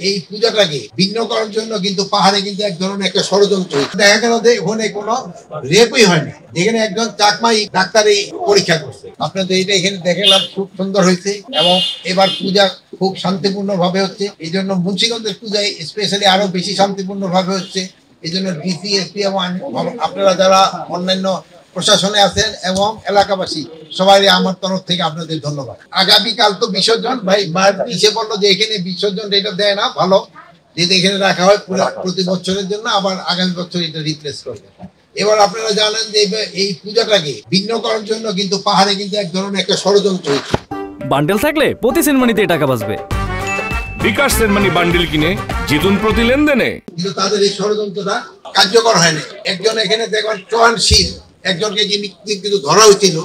এই পূজাটাকে ভিন্ন করার জন্য কিন্তু পাহাড়ে কিন্তু এক ধরনের একটা ষড়যন্ত্র দেখা গেল যে ওখানে কোনো রেপই হয়নি, যেখানে একজন চাকমাই ডাক্তারি পরীক্ষা করছে। আপনাদের এটা এখানে দেখলাম খুব সুন্দর হয়েছে এবং এবার পূজা খুব শান্তিপূর্ণ ভাবে হচ্ছে। এই জন্য মুন্সিগঞ্জের পূজায় স্পেশালি আরো বেশি শান্তিপূর্ণ ভাবে হচ্ছে। এই জন্য ডিসি, এসপি এবং আপনারা যারা অন্যান্য প্রশাসনে আছেন এবং এলাকাবাসী সবাই আমার তরফ থেকে আপনাদের ধন্যবাদ। আগামীকাল তো বিসর্জন, ভাই মায়ের ইসে বললো যে এখানে বিসর্জন এটা দেয় না, ভালো যদি এখানে রাখা হয় প্রতি বছরের জন্য, আবার আগামী বছর এটা রিপ্লেস করবে। এবার আপনারা জানেন যে এই পূজাটাকে ভিন্ন করার জন্য কিন্তু পাহাড়ে কিন্তু এক ধরনের একটা ষড়যন্ত্র হয়েছে। বান্ডেল থাকলে প্রতি সেনমানিতে টাকা বাঁচবে। বিকাশ সেনমানি বান্ডেল কিনে জিতুন প্রতি লেনদেনে। কিন্তু তাদের এই ষড়যন্ত্রটা কার্যকর হয়নি। একজন এখানে দেখবেন চোয়ান শীল একজনকে কিন্তু ধরা হয়েছিল,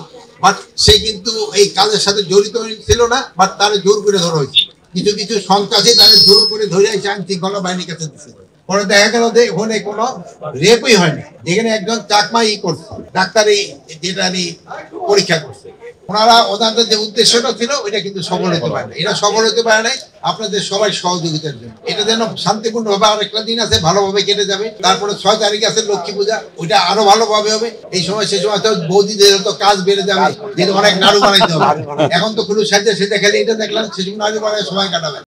বাট সে কিন্তু এই কাজের সাথে জড়িত ছিল না, বাট তারা জোর করে ধরা হয়েছে। কিছু কিছু সন্ত্রাসী তাদের জোর করে ধরে এসে আইন শৃঙ্খলা বাহিনীর কাছে দিচ্ছে। পরে দেখা গেল যে ওখানে কোনো রেপই হয়নি, যেখানে একজন চাকমাই করছে ডাক্তারি যেটা পরীক্ষা করছে। ওনারা ওনাদের যে উদ্দেশ্যটা ছিল ওইটা কিন্তু সফল হতে পারে না। এটা সফল হতে পারে নাই আপনাদের সবাই সহযোগিতার জন্য। এটা যেন শান্তিপূর্ণ ভাবে আরেকটা দিন আছে, ভালোভাবে কেটে যাবে। তারপরে 6 তারিখ আছে লক্ষ্মী পূজা, ওইটা আরো ভালোভাবে হবে। এই সময় সে সময় তো বৌদিদের তো কাজ বেড়ে যাবে, যেহেতু অনেক নাড়ু বানাইতে হবে। এখন তো কোনো সাজা সেটা খেলে এটা দেখলাম, সেজন্য নাড়ু বানায় সময় কাটাবে।